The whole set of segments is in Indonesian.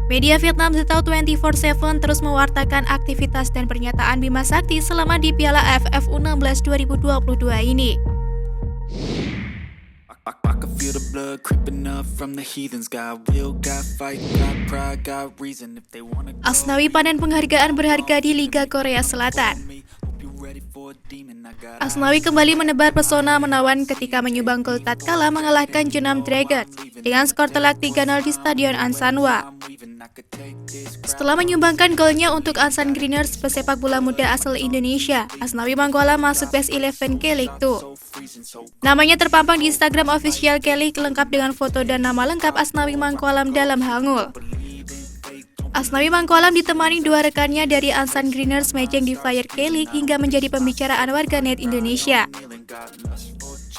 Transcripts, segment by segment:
Media Vietnam The Tau 24/7 terus mewartakan aktivitas dan pernyataan Bima Sakti selama di Piala AFF U16 2022 ini. Asnawi panen penghargaan berharga di Liga Korea Selatan. Asnawi kembali menebar pesona menawan ketika menyumbang gol tatkala mengalahkan Jeonnam Dragons dengan skor telak 3-0 di Stadion Ansanwa. Setelah menyumbangkan golnya untuk Ansan Greeners, pesepak bola muda asal Indonesia, Asnawi Mangkualam masuk Best 11 K-League 2. Namanya terpampang di Instagram official K-League lengkap dengan foto dan nama lengkap Asnawi Mangkualam dalam hangul. Asnawi Mangkualam ditemani dua rekannya dari Ansan Greeners mejeng di Flyer K-League hingga menjadi pembicaraan warganet Indonesia.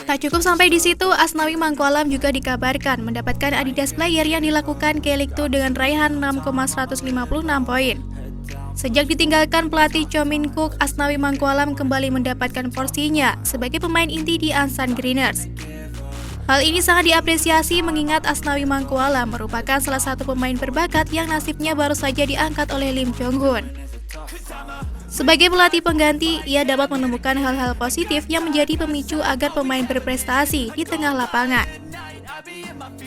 Tak cukup sampai di situ, Asnawi Mangkualam juga dikabarkan mendapatkan Adidas Player yang dilakukan K-League 2 dengan raihan 6,156 poin. Sejak ditinggalkan pelatih Cho Min Kook, Asnawi Mangkualam kembali mendapatkan porsinya sebagai pemain inti di Ansan Greeners. Hal ini sangat diapresiasi mengingat Asnawi Mangkualam merupakan salah satu pemain berbakat yang nasibnya baru saja diangkat oleh Lim Jong Hun. Sebagai pelatih pengganti, ia dapat menemukan hal-hal positif yang menjadi pemicu agar pemain berprestasi di tengah lapangan.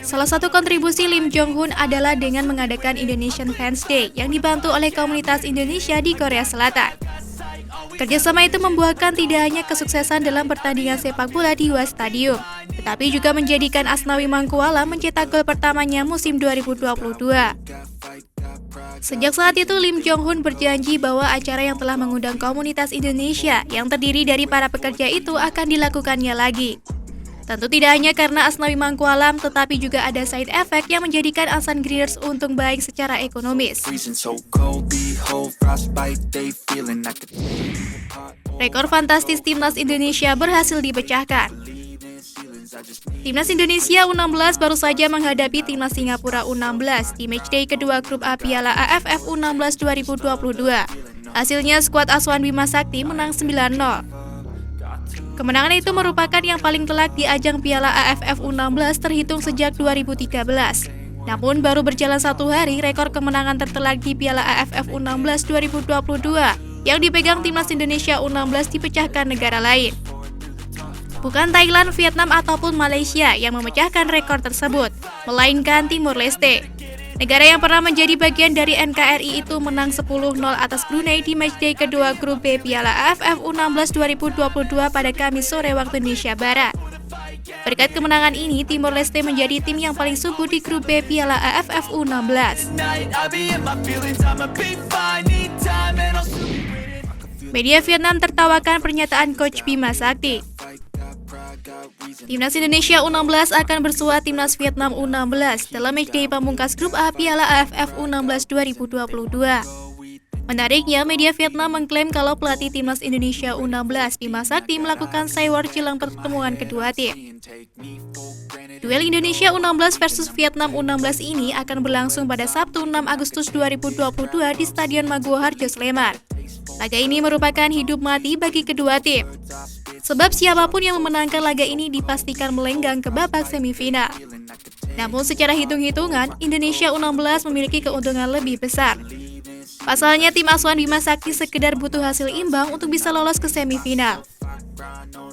Salah satu kontribusi Lim Jong Hun adalah dengan mengadakan Indonesian Fans Day yang dibantu oleh komunitas Indonesia di Korea Selatan. Kerjasama itu membuahkan tidak hanya kesuksesan dalam pertandingan sepak bola di Hua Stadium, tetapi juga menjadikan Asnawi Mangkualam mencetak gol pertamanya musim 2022. Sejak saat itu, Lim Jong Hun berjanji bahwa acara yang telah mengundang komunitas Indonesia yang terdiri dari para pekerja itu akan dilakukannya lagi. Tentu tidak hanya karena Asnawi Mangkualam, tetapi juga ada side effect yang menjadikan Ansan Greeners untung baik secara ekonomis. Rekor fantastis Timnas Indonesia berhasil dipecahkan. Timnas Indonesia U16 baru saja menghadapi Timnas Singapura U16 di matchday kedua grup A Piala AFF U16 2022. Hasilnya skuad asuhan Bima Sakti menang 9-0. Kemenangan itu merupakan yang paling telak di ajang Piala AFF U16 terhitung sejak 2013. Namun baru berjalan satu hari, rekor kemenangan tertelak di Piala AFF U16 2022 yang dipegang Timnas Indonesia U16 dipecahkan negara lain. Bukan Thailand, Vietnam, ataupun Malaysia yang memecahkan rekor tersebut, melainkan Timur Leste. Negara yang pernah menjadi bagian dari NKRI itu menang 10-0 atas Brunei di matchday kedua grup B Piala AFF U16 2022 pada Kamis sore waktu Indonesia Barat. Berkat kemenangan ini, Timor Leste menjadi tim yang paling subur di grup B Piala AFF U16. Media Vietnam tertawakan pernyataan Coach Bima Sakti. Timnas Indonesia U16 akan bersua Timnas Vietnam U16 dalam matchday pamungkas grup A Piala AFF U16 2022. Menariknya, media Vietnam mengklaim kalau pelatih Timnas Indonesia U16 Bima Sakti melakukan sewar jelang pertemuan kedua tim. Duel Indonesia U16 versus Vietnam U16 ini akan berlangsung pada Sabtu 6 Agustus 2022 di Stadion Maguwo Harjo, Sleman. Laga ini merupakan hidup mati bagi kedua tim. Sebab siapapun yang memenangkan laga ini dipastikan melenggang ke babak semifinal. Namun secara hitung-hitungan, Indonesia U16 memiliki keuntungan lebih besar. Pasalnya tim asuhan Bima Sakti sekedar butuh hasil imbang untuk bisa lolos ke semifinal.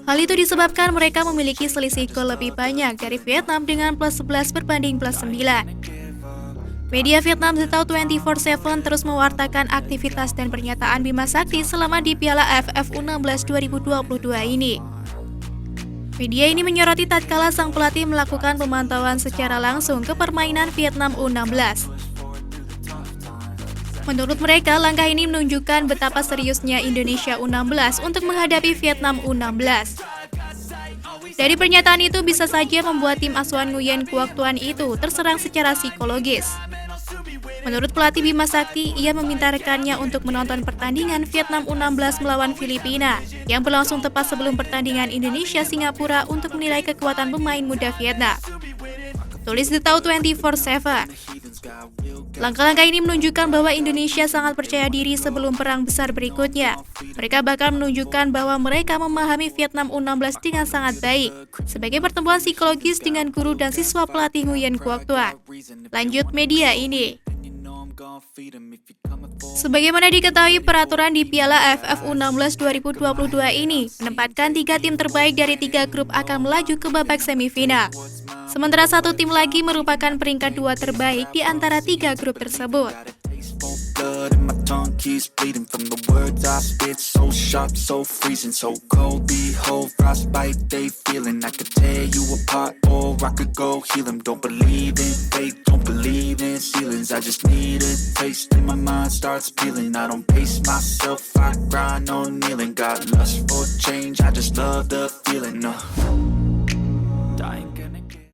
Hal itu disebabkan mereka memiliki selisih gol lebih banyak dari Vietnam dengan plus 11 berbanding plus 9. Media Vietnam The Tau 24/7 terus mewartakan aktivitas dan pernyataan Bima Sakti selama di Piala AFF U16 2022 ini. Media ini menyoroti tatkala sang pelatih melakukan pemantauan secara langsung ke permainan Vietnam U16. Menurut mereka, langkah ini menunjukkan betapa seriusnya Indonesia U16 untuk menghadapi Vietnam U16. Dari pernyataan itu bisa saja membuat tim asuhan Nguyen Quoc Tuan itu terserang secara psikologis. Menurut pelatih Bima Sakti, ia meminta rekannya untuk menonton pertandingan Vietnam U16 melawan Filipina yang berlangsung tepat sebelum pertandingan Indonesia-Singapura untuk menilai kekuatan pemain muda Vietnam. Tulis The Tau 24/7. Langkah-langkah ini menunjukkan bahwa Indonesia sangat percaya diri sebelum perang besar berikutnya. Mereka bahkan menunjukkan bahwa mereka memahami Vietnam U16 dengan sangat baik, sebagai pertemuan psikologis dengan guru dan siswa pelatih Nguyen Quoc Tuan. Lanjut media ini. Sebagaimana diketahui, peraturan di Piala AFF U16 2022 ini menempatkan 3 tim terbaik dari 3 grup akan melaju ke babak semifinal. Sementara 1 tim lagi merupakan peringkat 2 terbaik di antara 3 grup tersebut. Tongue keeps bleeding from the words I spit. So sharp, so freezing, so cold. Behold, frostbite they feeling. I could tear you apart, or I could go heal them. Don't believe in fate, don't believe in ceilings. I just need a taste and my mind starts peeling. I don't pace myself, I grind on kneeling. Got lust for change, I just love the feeling.